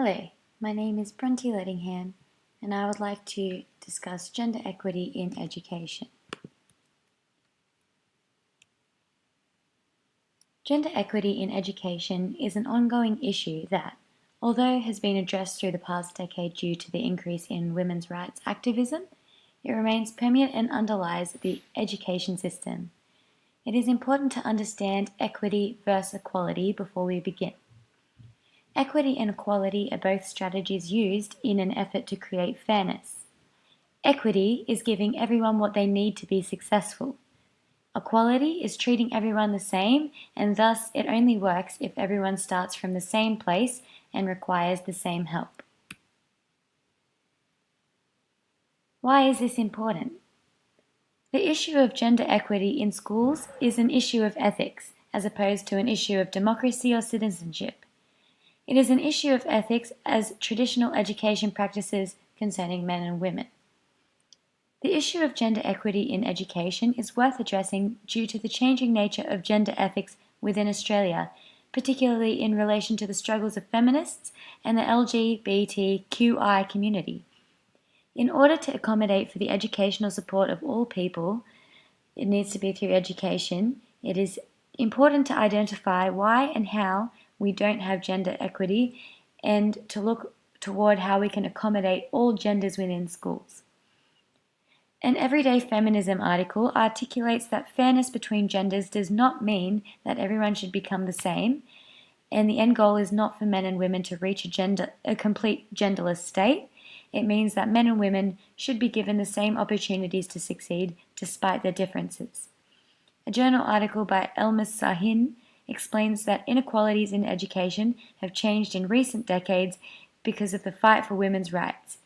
Hello, my name is Bronte Lettingham, and I would like to discuss gender equity in education. Gender equity in education is an ongoing issue that, although has been addressed through the past decade due to the increase in women's rights activism, it remains permeate and underlies the education system. It is important to understand equity versus equality before we begin. Equity and equality are both strategies used in an effort to create fairness. Equity is giving everyone what they need to be successful. Equality is treating everyone the same, and thus it only works if everyone starts from the same place and requires the same help. Why is this important? The issue of gender equity in schools is an issue of ethics, as opposed to an issue of democracy or citizenship. It is an issue of ethics as traditional education practices concerning men and women. The issue of gender equity in education is worth addressing due to the changing nature of gender ethics within Australia, particularly in relation to the struggles of feminists and the LGBTQI community. In order to accommodate for the educational support of all people, it needs to be through education. It is important to identify why and how we don't have gender equity and to look toward how we can accommodate all genders within schools. An Everyday Feminism article articulates that fairness between genders does not mean that everyone should become the same, and the end goal is not for men and women to reach a complete genderless state. It means that men and women should be given the same opportunities to succeed despite their differences. A journal article by Elmas Sahin explains that inequalities in education have changed in recent decades because of the fight for women's rights.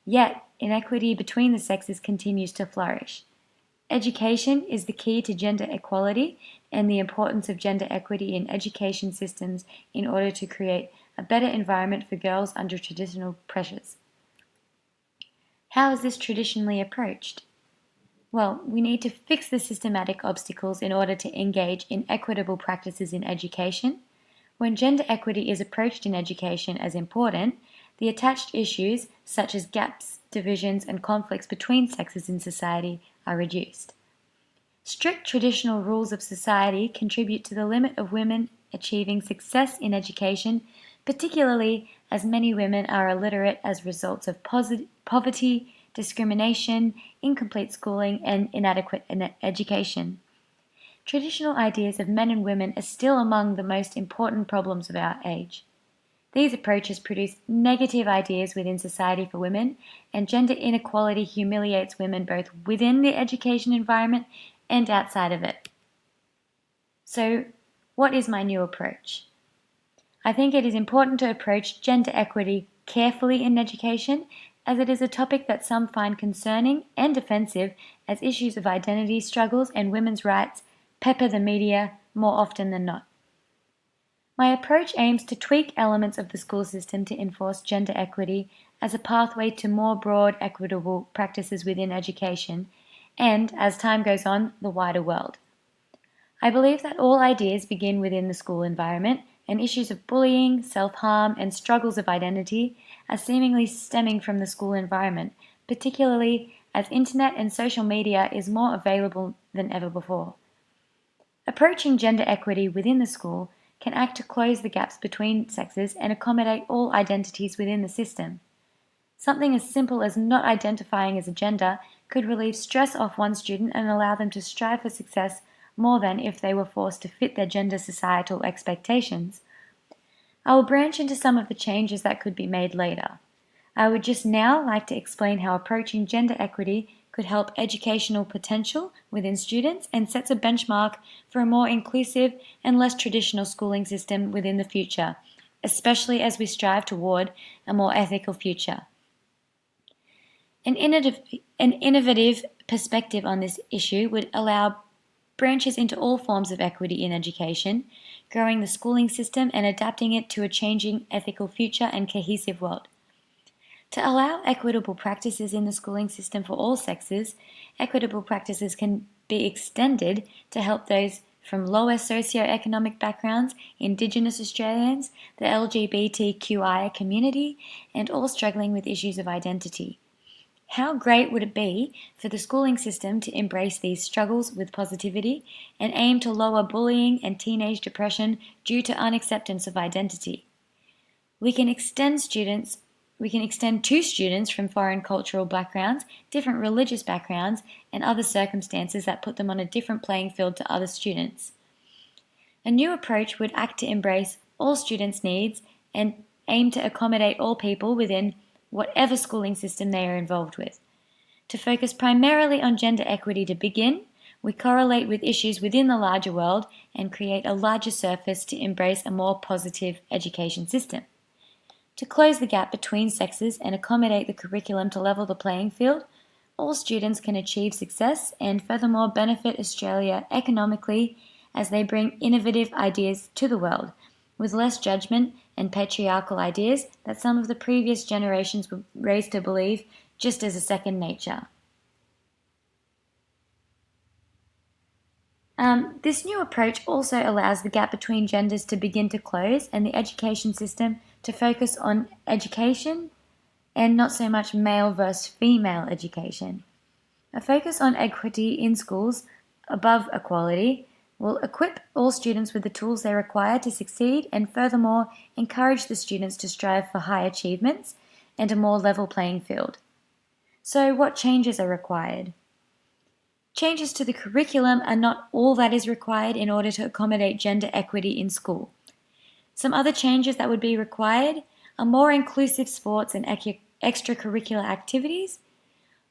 Yet, inequity between the sexes continues to flourish. Education is the key to gender equality and the importance of gender equity in education systems in order to create a better environment for girls under traditional pressures. How is this traditionally approached? Well, we need to fix the systematic obstacles in order to engage in equitable practices in education. When gender equity is approached in education as important, the attached issues, such as gaps, divisions, and conflicts between sexes in society, are reduced. Strict traditional rules of society contribute to the limit of women achieving success in education, particularly as many women are illiterate as results of poverty, discrimination, incomplete schooling, and inadequate education. Traditional ideas of men and women are still among the most important problems of our age. These approaches produce negative ideas within society for women, and gender inequality humiliates women both within the education environment and outside of it. So, what is my new approach? I think it is important to approach gender equity carefully in education, as it is a topic that some find concerning and offensive, as issues of identity struggles and women's rights pepper the media more often than not. My approach aims to tweak elements of the school system to enforce gender equity as a pathway to more broad, equitable practices within education and, as time goes on, the wider world. I believe that all ideas begin within the school environment, and issues of bullying, self-harm, and struggles of identity are seemingly stemming from the school environment, particularly as internet and social media is more available than ever before. Approaching gender equity within the school can act to close the gaps between sexes and accommodate all identities within the system. Something as simple as not identifying as a gender could relieve stress off one student and allow them to strive for success more than if they were forced to fit their gender societal expectations. I will branch into some of the changes that could be made later. I would just now like to explain how approaching gender equity could help educational potential within students and sets a benchmark for a more inclusive and less traditional schooling system within the future, especially as we strive toward a more ethical future. An innovative perspective on this issue would allow branches into all forms of equity in education, growing the schooling system and adapting it to a changing ethical future and cohesive world. To allow equitable practices in the schooling system for all sexes, equitable practices can be extended to help those from lower socioeconomic backgrounds, Indigenous Australians, the LGBTQI community, and all struggling with issues of identity. How great would it be for the schooling system to embrace these struggles with positivity and aim to lower bullying and teenage depression due to unacceptance of identity? We can extend to students from foreign cultural backgrounds, different religious backgrounds, and other circumstances that put them on a different playing field to other students. A new approach would act to embrace all students' needs and aim to accommodate all people within whatever schooling system they are involved with. To focus primarily on gender equity to begin, we correlate with issues within the larger world and create a larger surface to embrace a more positive education system. To close the gap between sexes and accommodate the curriculum to level the playing field, all students can achieve success and furthermore benefit Australia economically as they bring innovative ideas to the world, with less judgment and patriarchal ideas that some of the previous generations were raised to believe just as a second nature. This new approach also allows the gap between genders to begin to close and the education system to focus on education and not so much male versus female education. A focus on equity in schools above equality will equip all students with the tools they require to succeed and furthermore encourage the students to strive for high achievements and a more level playing field. So what changes are required? Changes to the curriculum are not all that is required in order to accommodate gender equity in school. Some other changes that would be required are more inclusive sports and extracurricular activities,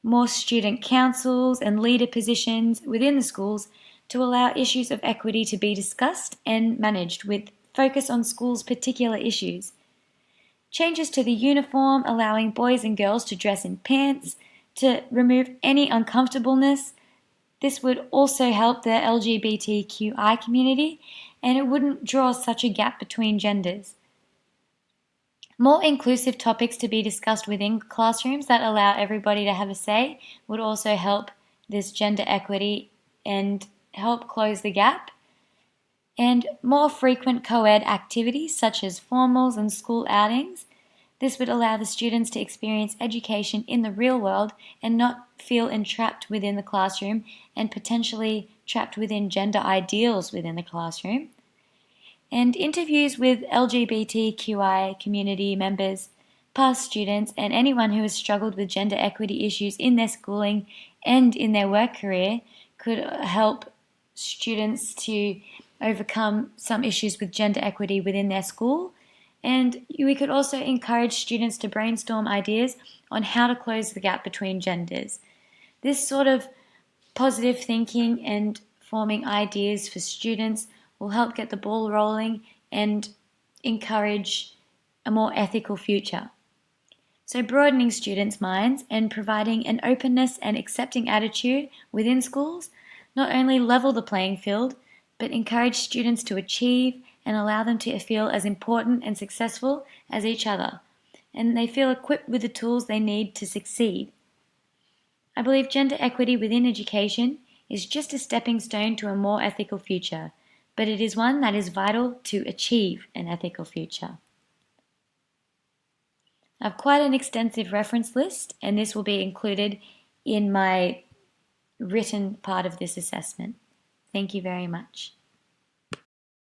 more student councils and leader positions within the schools to allow issues of equity to be discussed and managed with focus on schools' particular issues. Changes to the uniform allowing boys and girls to dress in pants to remove any uncomfortableness. This would also help the LGBTQI community and it wouldn't draw such a gap between genders. More inclusive topics to be discussed within classrooms that allow everybody to have a say would also help this gender equity and help close the gap. And more frequent co-ed activities such as formals and school outings. This would allow the students to experience education in the real world and not feel entrapped within the classroom and potentially trapped within gender ideals within the classroom. And interviews with LGBTQI community members, past students, and anyone who has struggled with gender equity issues in their schooling and in their work career could help students to overcome some issues with gender equity within their school. And we could also encourage students to brainstorm ideas on how to close the gap between genders. This sort of positive thinking and forming ideas for students will help get the ball rolling and encourage a more ethical future. So broadening students' minds and providing an openness and accepting attitude within schools not only level the playing field, but encourage students to achieve and allow them to feel as important and successful as each other, and they feel equipped with the tools they need to succeed. I believe gender equity within education is just a stepping stone to a more ethical future, but it is one that is vital to achieve an ethical future. I have quite an extensive reference list, and this will be included in my written part of this assessment. Thank you very much.